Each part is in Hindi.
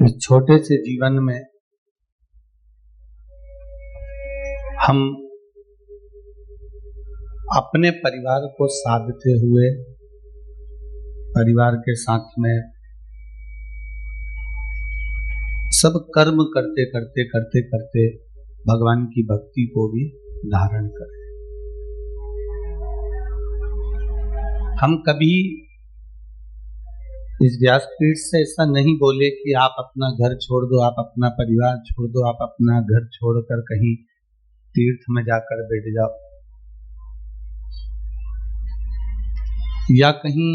इस छोटे से जीवन में हम अपने परिवार को साधते हुए परिवार के साथ में सब कर्म करते करते करते करते भगवान की भक्ति को भी धारण करें। हम कभी इस व्यासपीठ से ऐसा नहीं बोले कि आप अपना घर छोड़ दो, आप अपना परिवार छोड़ दो, आप अपना घर छोड़कर कहीं तीर्थ में जाकर बैठ जाओ या कहीं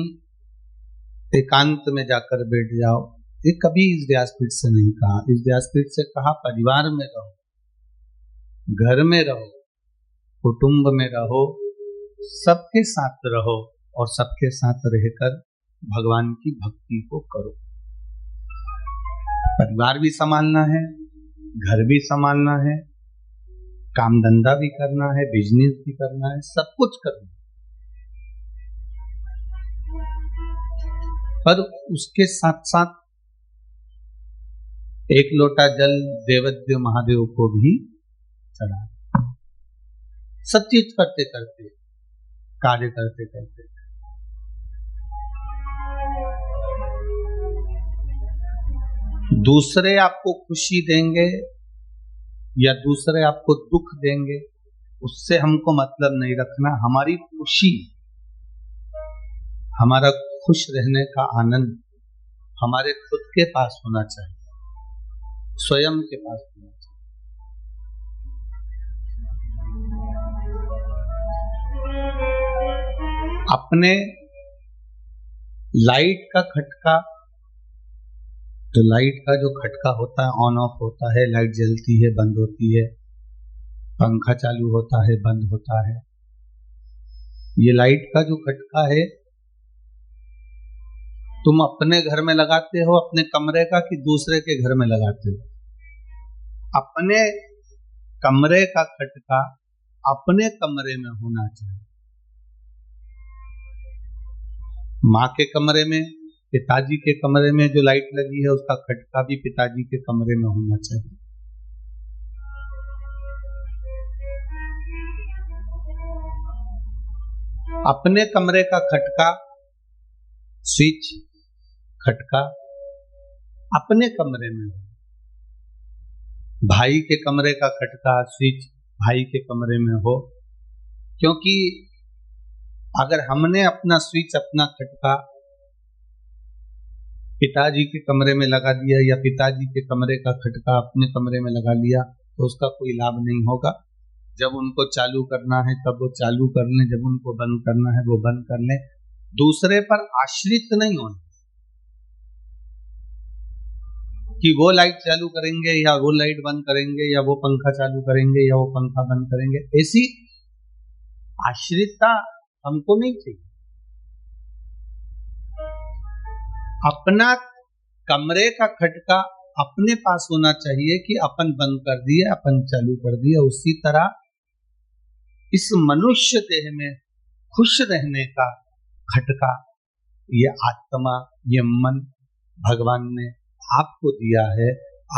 एकांत में जाकर बैठ जाओ। ये कभी इस व्यासपीठ से नहीं कहा। इस व्यासपीठ से कहा परिवार में रहो, घर में रहो, कुटुंब में रहो, सबके साथ रहो और सबके साथ रहकर भगवान की भक्ति को करो। परिवार भी संभालना है, घर भी संभालना है, काम धंधा भी करना है, बिजनेस भी करना है, सब कुछ करना है। पर उसके साथ साथ एक लोटा जल देवदेव महादेव को भी चढ़ा। सब चीज करते करते, कार्य करते करते दूसरे आपको खुशी देंगे या दूसरे आपको दुख देंगे, उससे हमको मतलब नहीं रखना। हमारी खुशी, हमारा खुश रहने का आनंद हमारे खुद के पास होना चाहिए, स्वयं के पास होना चाहिए। अपने लाइट का खटका, तो लाइट का जो खटका होता है, ऑन ऑफ होता है, लाइट जलती है, बंद होती है, पंखा चालू होता है, बंद होता है। ये लाइट का जो खटका है तुम अपने घर में लगाते हो, अपने कमरे का, कि दूसरे के घर में लगाते हो? अपने कमरे का खटका अपने कमरे में होना चाहिए। माँ के कमरे में, पिताजी के कमरे में जो लाइट लगी है उसका खटका भी पिताजी के कमरे में होना चाहिए। अपने कमरे का खटका, स्विच, खटका अपने कमरे में हो। भाई के कमरे का खटका, स्विच भाई के कमरे में हो। क्योंकि अगर हमने अपना स्विच, अपना खटका पिताजी के कमरे में लगा दिया या पिताजी के कमरे का खटका अपने कमरे में लगा लिया तो उसका कोई लाभ नहीं होगा। जब उनको चालू करना है तब वो चालू कर लें, जब उनको बंद करना है वो बंद कर लें। दूसरे पर आश्रित नहीं होना कि वो लाइट चालू करेंगे या वो लाइट बंद करेंगे या वो पंखा चालू करेंगे या वो पंखा बंद करेंगे। ऐसी आश्रितता हमको नहीं चाहिए। अपना कमरे का खटका अपने पास होना चाहिए कि अपन बंद कर दिए, अपन चालू कर दिए। उसी तरह इस मनुष्य देह में खुश रहने का खटका ये आत्मा, ये मन भगवान ने आपको दिया है।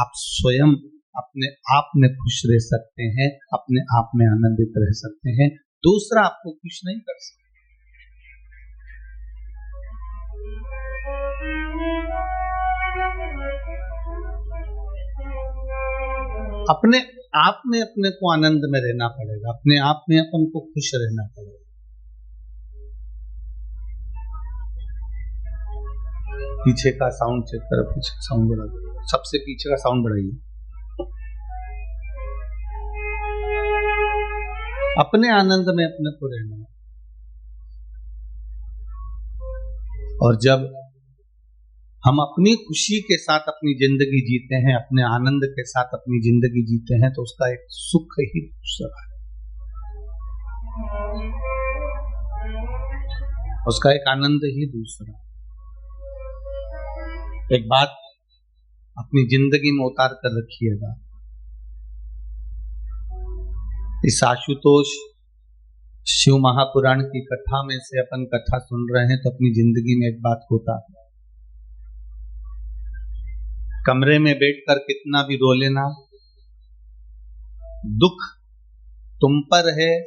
आप स्वयं अपने आप में खुश रह सकते हैं, अपने आप में आनंदित रह सकते हैं। दूसरा आपको खुश नहीं कर सकता। अपने आप में अपने को आनंद में रहना पड़ेगा, अपने आप में अपन को खुश रहना पड़ेगा। पीछे का साउंड चेक करो, पीछे का साउंड बढ़ा, सबसे पीछे का साउंड बढ़ाइए। अपने आनंद में अपने को रहना। और जब हम अपनी खुशी के साथ अपनी जिंदगी जीते हैं, अपने आनंद के साथ अपनी जिंदगी जीते हैं, तो उसका एक सुख ही दूसरा है, उसका एक आनंद ही दूसरा। एक बात अपनी जिंदगी में उतार कर रखिएगा। इस आशुतोष शिव महापुराण की कथा में से अपन कथा सुन रहे हैं, तो अपनी जिंदगी में एक बात को उतार। कमरे में बैठकर कितना भी रो लेना, दुख तुम पर है,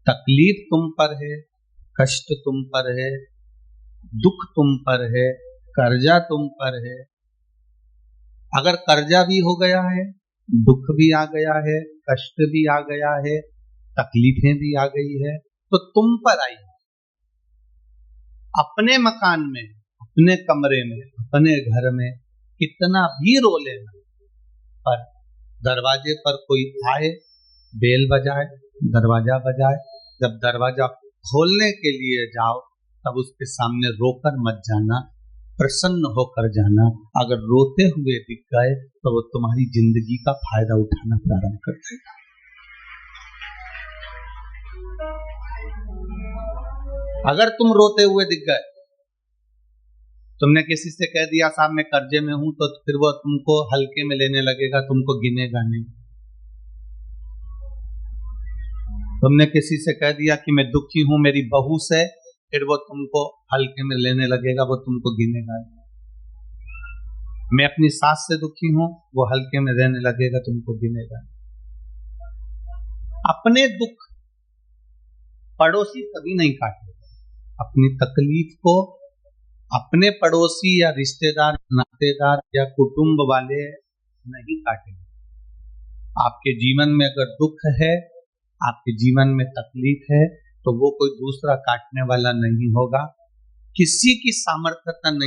तकलीफ तुम पर है, कष्ट तुम पर है, दुख तुम पर है, कर्जा तुम पर है। अगर कर्जा भी हो गया है, दुख भी आ गया है, कष्ट भी आ गया है, तकलीफें भी आ गई है, तो तुम पर आई। अपने मकान में, अपने कमरे में, अपने घर में कितना भी रो लेना, पर दरवाजे पर कोई आए, बेल बजाए, दरवाजा बजाए, जब दरवाजा खोलने के लिए जाओ तब उसके सामने रोकर मत जाना, प्रसन्न होकर जाना। अगर रोते हुए दिख गए तो वो तुम्हारी जिंदगी का फायदा उठाना प्रारंभ कर देगा। अगर तुम रोते हुए दिख गए, तुमने किसी से कह दिया साहब मैं कर्जे में हूं, तो फिर वो तुमको हल्के में लेने लगेगा, तुमको गिनेगा नहीं। तुमने किसी से कह दिया कि मैं दुखी हूं मेरी बहू से, फिर वो तुमको हल्के में लेने लगेगा, वो तुमको गिनेगा नहीं। मैं अपनी सास से दुखी हूं, वो हल्के में रहने लगेगा, तुमको गिनेगा नहीं। अपने दुख पड़ोसी कभी नहीं काटेगा। अपनी तकलीफ को अपने पड़ोसी या रिश्तेदार, नातेदार या कुटुंब वाले नहीं काटेंगे। आपके जीवन में अगर दुख है, आपके जीवन में तकलीफ है, तो वो कोई दूसरा काटने वाला नहीं होगा। किसी की सामर्थ्यता नहीं